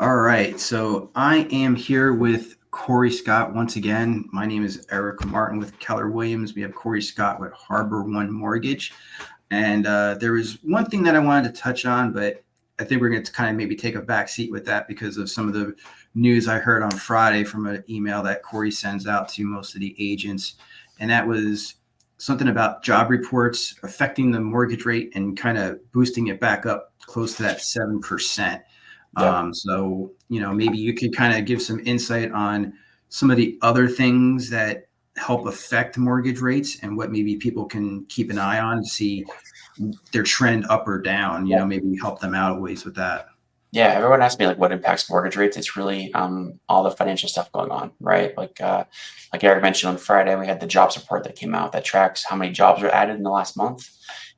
All right. So I am here with Corey Scott once again. My name is Eric Martin with Keller Williams. We have Corey Scott with Harbor One Mortgage. And there was one thing that I wanted to touch on, but I think we're going to kind of maybe take a back seat with that because of some of the news I heard on Friday from an email that Corey sends out to most of the agents. And that was something about job reports affecting the mortgage rate and kind of boosting it back up close to that 7%. Yeah. Maybe you could kind of give some insight on some of the other things that help affect mortgage rates and what maybe people can keep an eye on to see their trend up or down, maybe help them out ways with that. Yeah, everyone asks me like what impacts mortgage rates. It's really all the financial stuff going on, right? Like Eric mentioned on Friday, we had the jobs report that came out that tracks how many jobs were added in the last month,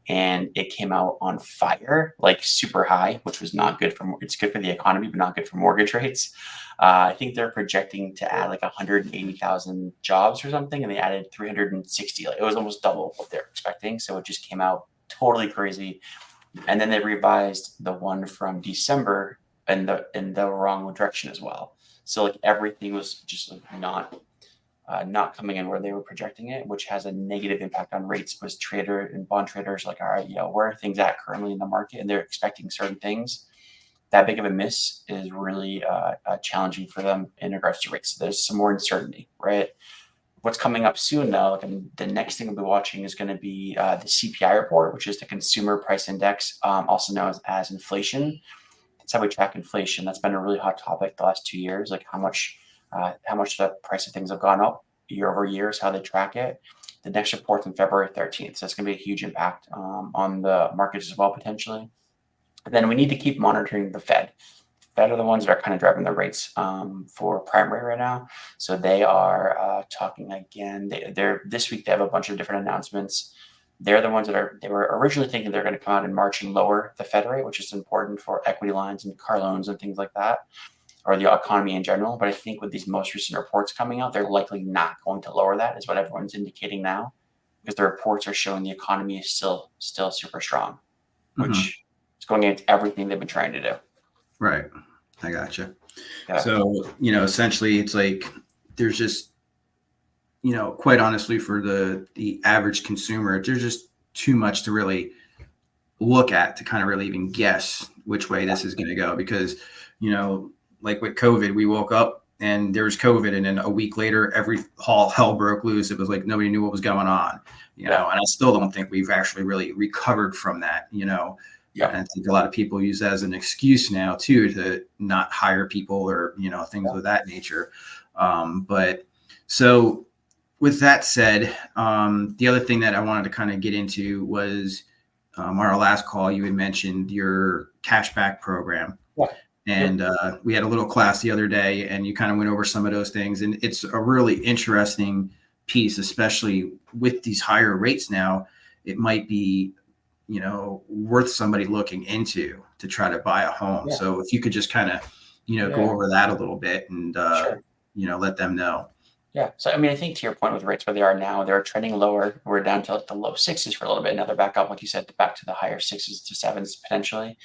and it came out on fire, like super high, which was not good for. It's good for the economy, but not good for mortgage rates. I think they're projecting to add like 180,000 jobs or something, and they added 360. Like it was almost double what they're expecting. So it just came out totally crazy. And then they revised the one from December in the wrong direction as well. So like everything was just like not coming in where they were projecting it, which has a negative impact on rates. Because trader and bond traders like, all right, where are things at currently in the market, and they're expecting certain things. That big of a miss is really challenging for them in regards to rates. So there's some more uncertainty, right? What's coming up soon, though, the next thing we'll be watching is going to be the CPI report, which is the Consumer Price Index, also known as inflation. That's how we track inflation. That's been a really hot topic the last 2 years, like how much the price of things have gone up year over year is how they track it. The next report's on February 13th, so it's going to be a huge impact on the markets as well, potentially. And then we need to keep monitoring the Fed. Fed are the ones that are kind of driving the rates for prime rate right now. So they are talking again. They're this week. They have a bunch of different announcements. They're the ones they were originally thinking they're going to come out in March and lower the Fed rate, which is important for equity lines and car loans and things like that, or the economy in general. But I think with these most recent reports coming out, they're likely not going to lower that, is what everyone's indicating now, because the reports are showing the economy is still super strong, which is going against everything they've been trying to do. Right. I gotcha. Yeah. So, essentially it's like there's just, quite honestly for the average consumer, there's just too much to really look at to kind of really even guess which way this is going to go. Because, like with COVID, we woke up and there was COVID, and then a week later, hell broke loose. It was like nobody knew what was going on, and I still don't think we've actually really recovered from that, Yeah. And I think a lot of people use that as an excuse now too to not hire people or things of that nature. But so with that said, the other thing that I wanted to kind of get into was on our last call, you had mentioned your cashback program. Yeah. And we had a little class the other day, and you kind of went over some of those things. And it's a really interesting piece, especially with these higher rates now. It might be worth somebody looking into to try to buy a home. Yeah. So if you could just kind of, go over that a little bit and, Sure. Let them know. Yeah. So, I mean, I think to your point with rates where they are now, they're trending lower. We're down to like the low sixes for a little bit. Now they're back up, like you said, back to the higher sixes to sevens potentially.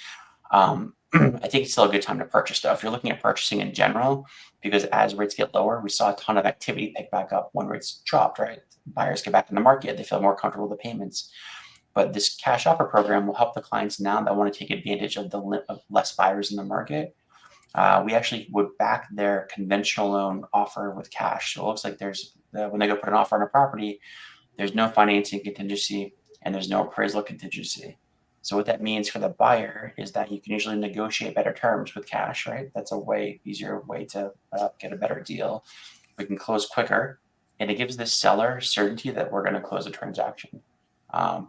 I think it's still a good time to purchase, though. If you're looking at purchasing in general, because as rates get lower, we saw a ton of activity pick back up when rates dropped, right? Buyers get back in the market. They feel more comfortable with the payments. But this cash offer program will help the clients now that want to take advantage of of less buyers in the market. We actually would back their conventional loan offer with cash. So it looks like when they go put an offer on a property, there's no financing contingency and there's no appraisal contingency. So what that means for the buyer is that you can usually negotiate better terms with cash, right? That's a way easier way to get a better deal. We can close quicker, and it gives the seller certainty that we're going to close a transaction.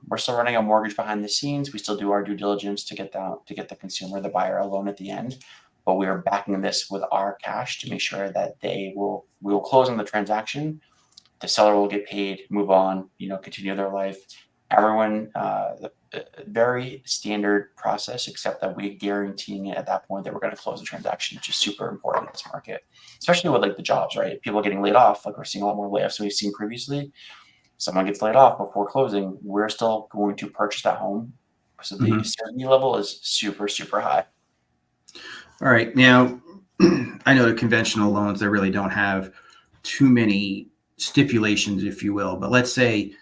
We're still running a mortgage behind the scenes. We still do our due diligence to get the consumer, the buyer, a loan at the end. But we are backing this with our cash to make sure that we will close on the transaction. The seller will get paid, move on, continue their life. Everyone, very standard process, except that we're guaranteeing it at that point that we're going to close the transaction, which is super important in this market, especially with like the jobs, right? People getting laid off, like we're seeing a lot more layoffs than we've seen previously. Someone gets laid off before closing, we're still going to purchase that home. So the certainty level is super, super high. All right. Now, I know the conventional loans, they really don't have too many stipulations, if you will. But let's say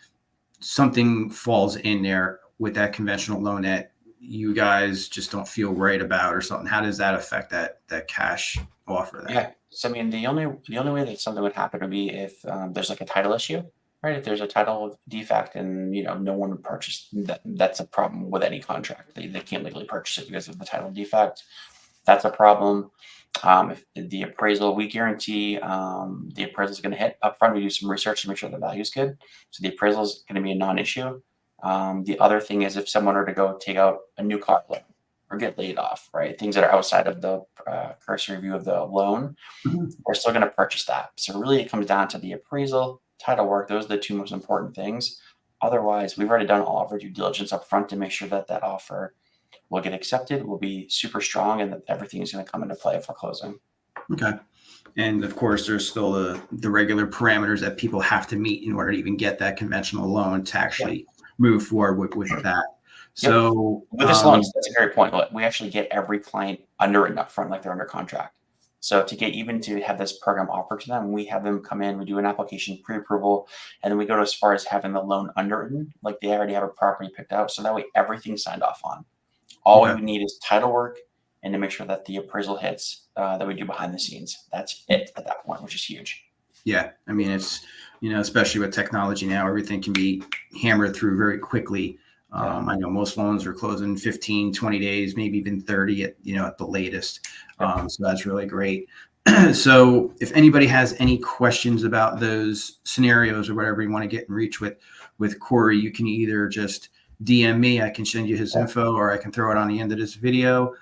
something falls in there with that conventional loan that you guys just don't feel right about or something. How does that affect that cash offer then? Yeah. So I mean, the only way that something would happen would be if there's like a title issue, right? If there's a title defect and no one would purchase that, that's a problem with any contract. They can't legally purchase it because of the title defect. That's a problem. If the appraisal, we guarantee the appraisal is going to hit upfront. We do some research to make sure the value is good. So the appraisal is going to be a non-issue. The other thing is if someone were to go take out a new car loan or get laid off, right? Things that are outside of the cursory review of the loan, Mhm. we're still going to purchase that. So really, it comes down to the appraisal, title work. Those are the two most important things. Otherwise, we've already done all of our due diligence up front to make sure that that offer will get accepted, will be super strong, and that everything is going to come into play for closing. Okay. And of course, there's still the regular parameters that people have to meet in order to even get that conventional loan to Yeah. actually move forward with that. Yep. So, With this loan, that's a great point. We actually get every client underwritten up front like they're under contract. So to get even to have this program offered to them, we have them come in, we do an application pre-approval, and then we go as far as having the loan underwritten, like they already have a property picked out. So that way everything's signed off on. All we okay. would need is title work and to make sure that the appraisal hits that we do behind the scenes. That's it at that point, which is huge. Yeah. I mean, it's, especially with technology now, everything can be hammered through very quickly. Yeah. I know most loans are closing 15, 20 days, maybe even 30 at the latest. So that's really great. So if anybody has any questions about those scenarios or whatever you want to get in reach with Corey, you can either just DM me. I can send you his info, or I can throw it on the end of this video.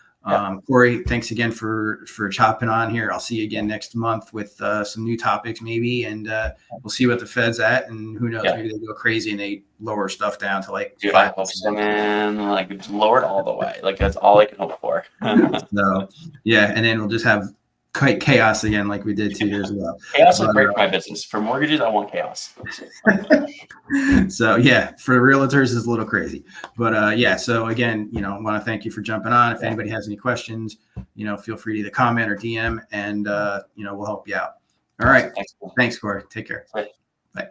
Corey, thanks again for chopping on here. I'll see you again next month with some new topics maybe, and we'll see what the Fed's at, and who knows, maybe they go crazy and they lower stuff down to like Dude, I 5%. hope so, man. Like lower it all the way. Like that's all I can hope for. So yeah, and then we'll just have chaos again like we did 2 years ago. Chaos is great for my business. For mortgages, I want chaos. So yeah, for realtors is a little crazy, but yeah. So again, I want to thank you for jumping on. If anybody has any questions, feel free to either comment or DM, and we'll help you out. All right. Thanks. Thanks, Corey. Take care. Bye. Bye.